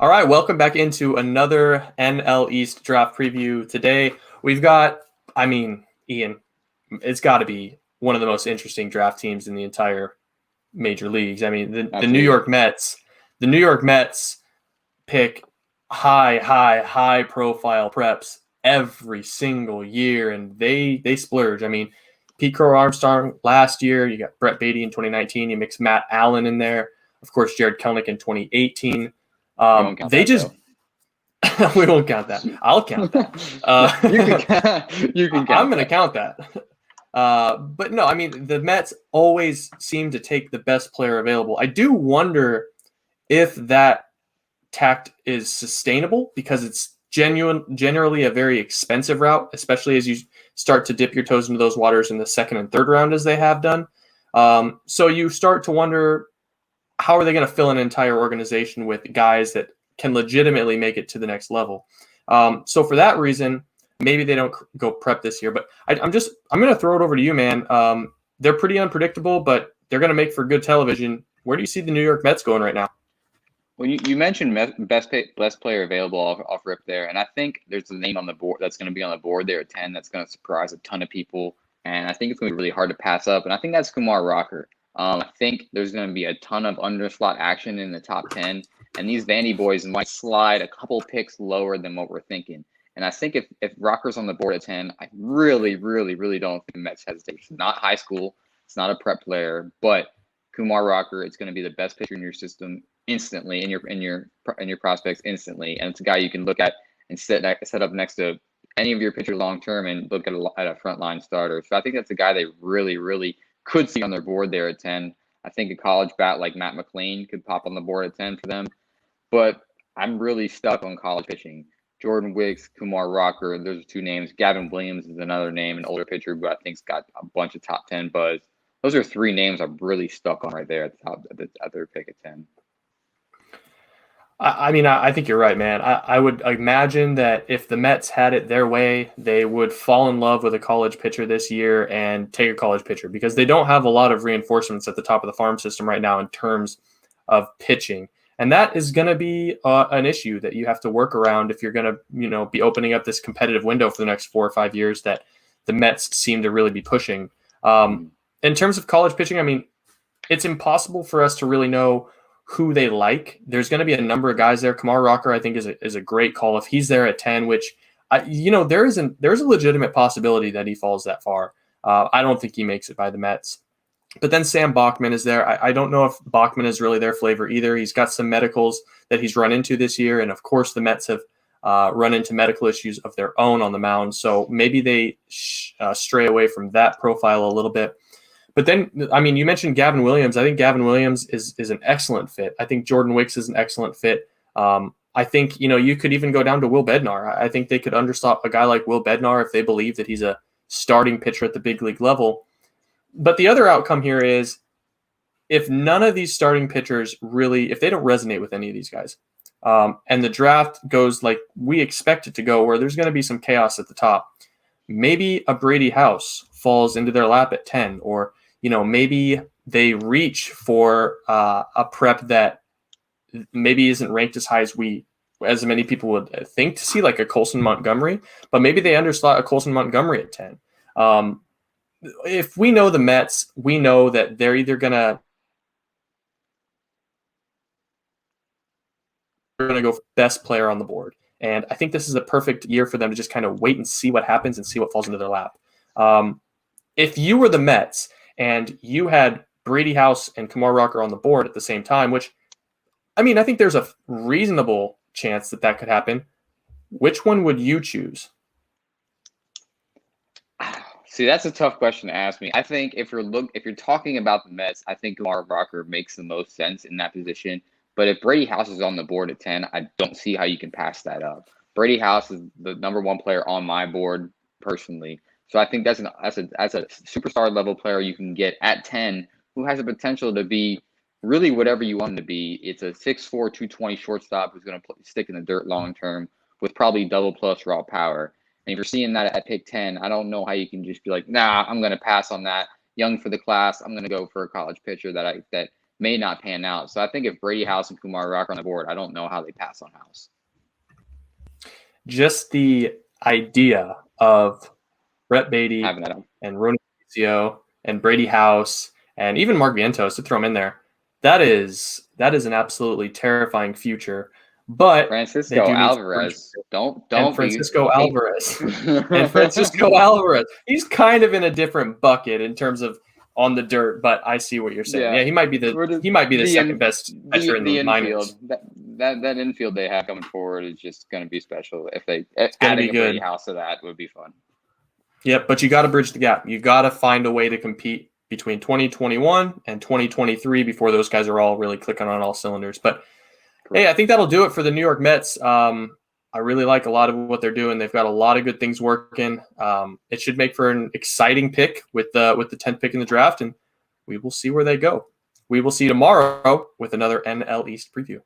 All right, welcome back into another NL East draft preview. Today we've got, Ian, it's got to be one of the most interesting draft teams in the entire major leagues. I mean, the New Absolutely. York Mets, the New York Mets pick high profile preps every single year, and they splurge. I mean, Pete Crow-Armstrong last year, you got Brett Baty in 2019, you mix Matt Allan in there, of course, Jared Kelenic in 2018. We won't count They that just though. we won't count that. I'll count that. You can you can I'm count going to that. count that. But no, I mean, the Mets always seem to take the best player available. I do wonder if that tact is sustainable because it's generally a very expensive route, especially as you start to dip your toes into those waters in the second and third round, as they have done. So you start to wonder, how are they going to fill an entire organization with guys that can legitimately make it to the next level? So for that reason, maybe they don't go prep this year. But I'm going to throw it over to you, man. They're pretty unpredictable, but they're going to make for good television. Where do you see the New York Mets going right now? Well, you mentioned best player available off rip there, and I think there's a name on the board that's going to be on the board there at 10 that's going to surprise a ton of people, and I think it's going to be really hard to pass up, and I think that's Kumar Rocker. I think there's going to be a ton of underslot action in the top 10, and these Vandy boys might slide a couple picks lower than what we're thinking. And I think if Rocker's on the board at 10, I really don't think the Mets hesitate. It's not high school, it's not a prep player, but Kumar Rocker, it's going to be the best pitcher in your system instantly, in your prospects instantly, and it's a guy you can look at and set up next to any of your pitchers long term and look at a frontline starter. So I think that's a guy they really could see on their board there at 10. I think a college bat like Matt McLean could pop on the board at 10 for them, but I'm really stuck on college pitching. Jordan Wicks, Kumar Rocker, those are two names. Gavin Williams is another name, an older pitcher who I think's got a bunch of top 10 buzz. Those are three names I'm really stuck on right there at the top at their pick at 10. I think you're right, man. I would imagine that if the Mets had it their way, they would fall in love with a college pitcher this year and take a college pitcher because they don't have a lot of reinforcements at the top of the farm system right now in terms of pitching. And that is going to be an issue that you have to work around if you're going to, be opening up this competitive window for the next 4 or 5 years that the Mets seem to really be pushing. In terms of college pitching, I mean, it's impossible for us to really know who they like. There's going to be a number of guys there. Kumar Rocker, I think, is a great call. If he's there at 10, which, there's a legitimate possibility that he falls that far. I don't think he makes it by the Mets. But then Sam Bachman is there. I don't know if Bachman is really their flavor either. He's got some medicals that he's run into this year. And, of course, the Mets have run into medical issues of their own on the mound. So maybe they stray away from that profile a little bit. But then, I mean, you mentioned Gavin Williams. I think Gavin Williams is an excellent fit. I think Jordan Wicks is an excellent fit. I think, you could even go down to Will Bednar. I think they could understop a guy like Will Bednar if they believe that he's a starting pitcher at the big league level. But the other outcome here is if none of these starting pitchers really, if they don't resonate with any of these guys, and the draft goes like we expect it to go, where there's going to be some chaos at the top, maybe a Brady House falls into their lap at 10, or maybe they reach for a prep that maybe isn't ranked as high as many people would think to see, like a Colson Montgomery, but maybe they underslot a Colson Montgomery at 10. If we know the Mets, we know that they're either going to go for best player on the board. And I think this is a perfect year for them to just kind of wait and see what happens and see what falls into their lap. If you were the Mets and you had Brady House and Kumar Rocker on the board at the same time, which, I mean, I think there's a reasonable chance that could happen, which one would you choose? See, that's a tough question to ask me. I think if you're talking about the Mets, I think Kumar Rocker makes the most sense in that position. But if Brady House is on the board at 10, I don't see how you can pass that up. Brady House is the number one player on my board personally. So I think that's a superstar level player you can get at 10 who has the potential to be really whatever you want him to be. It's a 6'4", 220 shortstop who's going to stick in the dirt long term with probably double plus raw power. And if you're seeing that at pick 10, I don't know how you can just be like, nah, I'm going to pass on that. Young for the class. I'm going to go for a college pitcher that may not pan out. So I think if Brady, House, and Kumar Rock are on the board, I don't know how they pass on House. Just the idea of Brett Baty Having that and Ronny Mauricio and Brady House and even Mark Vientos to throw him in there, that is an absolutely terrifying future. But Francisco Alvarez, don't and Francisco Alvarez and Francisco Alvarez. He's kind of in a different bucket in terms of on the dirt, but I see what you're saying. Yeah, he might be the second best pitcher in the minors. That infield they have coming forward is just going to be special. If they adding a Brady House to that would be fun. Yep, but you got to bridge the gap. You got to find a way to compete between 2021 and 2023 before those guys are all really clicking on all cylinders. But hey, I think that'll do it for the New York Mets. I really like a lot of what they're doing. They've got a lot of good things working. It should make for an exciting pick with the 10th pick in the draft, and we will see where they go. We will see you tomorrow with another NL East preview.